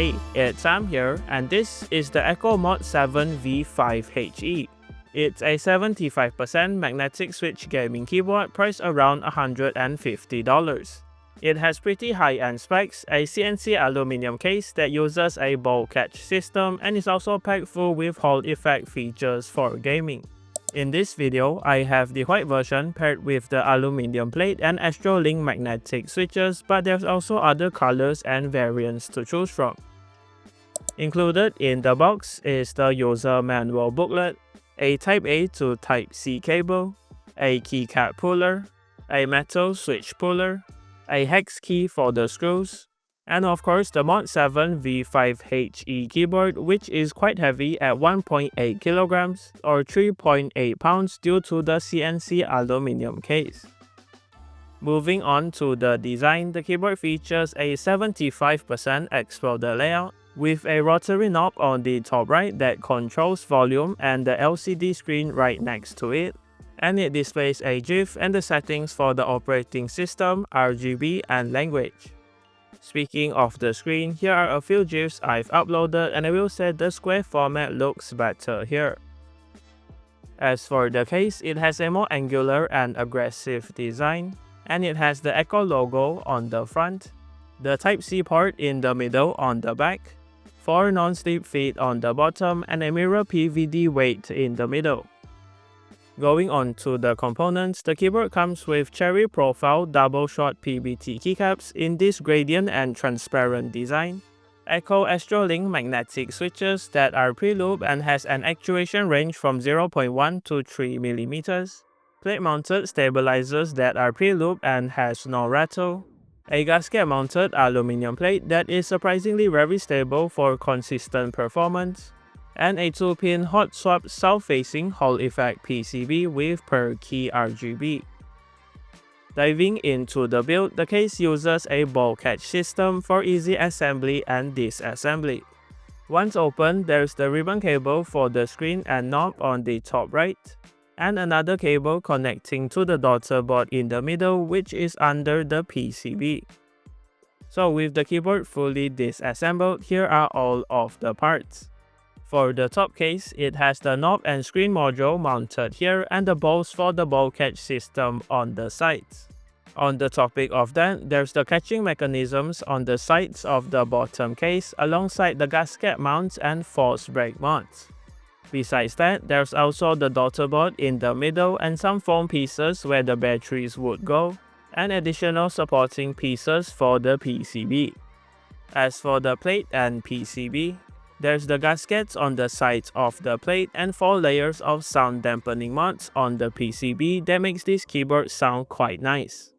Hey, it's Sam here, and this is the Akko MOD007 V5 HE. It's a 75% magnetic switch gaming keyboard priced around $150. It has pretty high-end specs, a CNC aluminium case that uses a ball catch system, and is also packed full with Hall effect features for gaming. In this video, I have the white version paired with the aluminium plate and Astrolink magnetic switches, but there's also other colors and variants to choose from. Included in the box is the user manual booklet, a Type A to Type C cable, a keycap puller, a metal switch puller, a hex key for the screws, and of course the MOD007 V5 HE keyboard, which is quite heavy at 1.8 kilograms or 3.8 pounds due to the CNC aluminium case. Moving on to the design, the keyboard features a 75% exploded layout with a rotary knob on the top right that controls volume and the LCD screen right next to it, and it displays a GIF and the settings for the operating system, RGB, and language. Speaking of the screen, here are a few GIFs I've uploaded, and I will say the square format looks better here. As for the case, it has a more angular and aggressive design, and it has the Akko logo on the front, the Type-C port in the middle on the back, 4 non-slip feet on the bottom, and a mirror PVD weight in the middle. Going on to the components, the keyboard comes with cherry profile double shot PBT keycaps in this gradient and transparent design, Akko Astrolink magnetic switches that are pre-loop and has an actuation range from 0.1 to 3 mm, plate-mounted stabilizers that are pre-loop and has no rattle, a gasket-mounted aluminium plate that is surprisingly very stable for consistent performance, and a 2-pin hot swap south-facing Hall effect PCB with per key RGB. Diving into the build, the case uses a ball catch system for easy assembly and disassembly. Once open, there's the ribbon cable for the screen and knob on the top right, and another cable connecting to the daughter board in the middle, which is under the PCB. So with the keyboard fully disassembled, here are all of the parts. For the top case, it has the knob and screen module mounted here and the balls for the ball catch system on the sides. On the topic of that, there's the catching mechanisms on the sides of the bottom case alongside the gasket mounts and force brake mounts. Besides that, there's also the daughter board in the middle and some foam pieces where the batteries would go, and additional supporting pieces for the PCB. As for the plate and PCB, there's the gaskets on the sides of the plate and 4 layers of sound dampening mods on the PCB that makes this keyboard sound quite nice.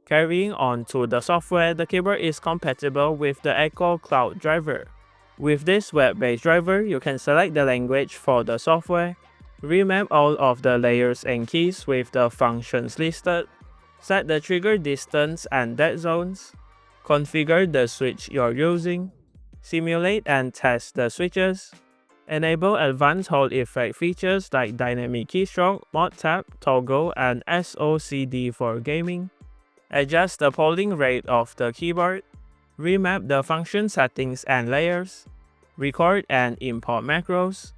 Carrying on to the software, the keyboard is compatible with the Akko Cloud driver. With this web-based driver, you can select the language for the software, remap all of the layers and keys with the functions listed, set the trigger distance and dead zones, configure the switch you're using, simulate and test the switches, enable advanced Hall effect features like dynamic keystroke, mod tap, toggle, and SOCD for gaming, adjust the polling rate of the keyboard, remap the function settings and layers, record and import macros,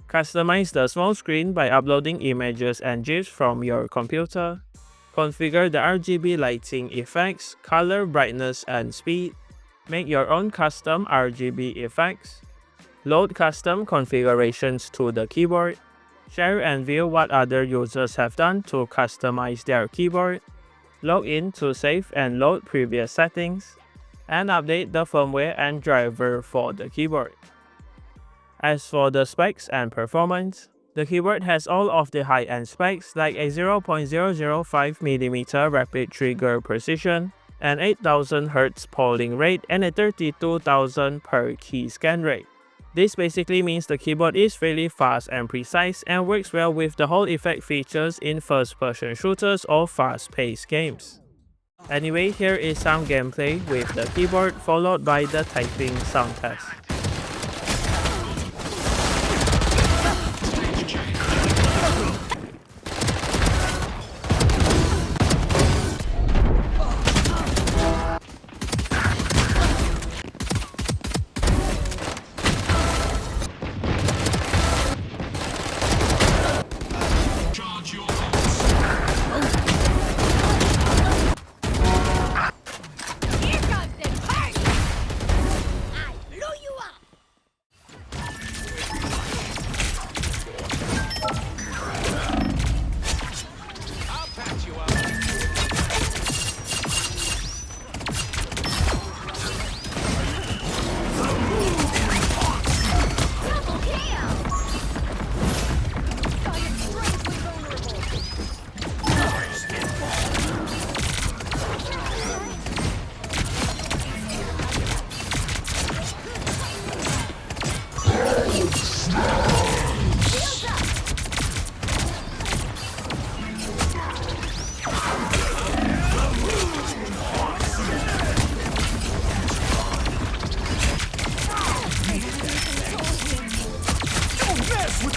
customize the small screen by uploading images and GIFs from your computer, configure the RGB lighting effects, color, brightness, and speed, make your own custom RGB effects, load custom configurations to the keyboard, share and view what other users have done to customize their keyboard, log in to save and load previous settings, and update the firmware and driver for the keyboard. As for the specs and performance, the keyboard has all of the high-end specs like a 0.005mm rapid trigger precision, an 8000 Hz polling rate, and a 32,000 per key scan rate. This basically means the keyboard is really fast and precise and works well with the Hall effect features in first-person shooters or fast-paced games. Anyway, here is some gameplay with the keyboard followed by the typing sound test.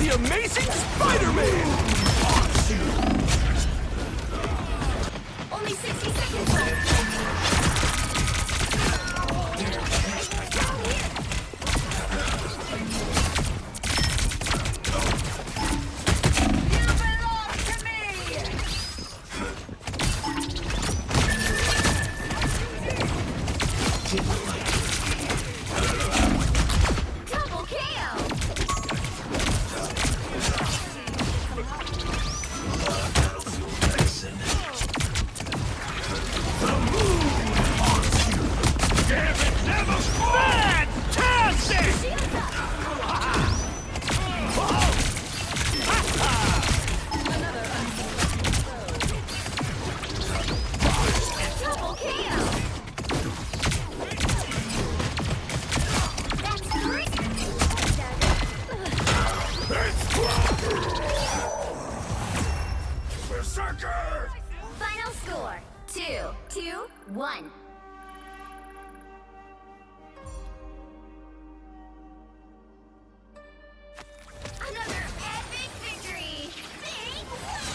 The Amazing Spider-Man! Only 60 seconds left. You belong to me! Double KO! Double KO! That's great! Berserker! Final score, 2-1. Another epic victory! Big win!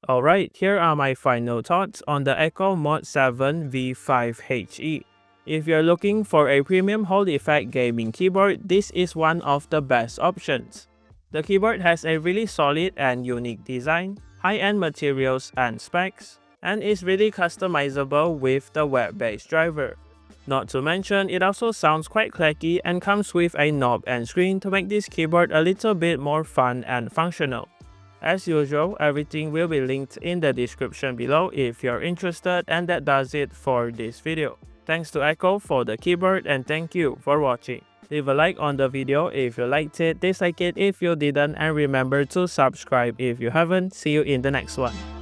Alright, here are my final thoughts on the Akko MOD007 V5 HE. If you're looking for a premium Hall effect gaming keyboard, this is one of the best options. The keyboard has a really solid and unique design, high-end materials and specs, and is really customizable with the web-based driver. Not to mention, it also sounds quite clacky and comes with a knob and screen to make this keyboard a little bit more fun and functional. As usual, everything will be linked in the description below if you're interested, and that does it for this video. Thanks to Akko for the keyboard, and thank you for watching. Leave a like on the video if you liked it, dislike it if you didn't, and remember to subscribe if you haven't. See you in the next one.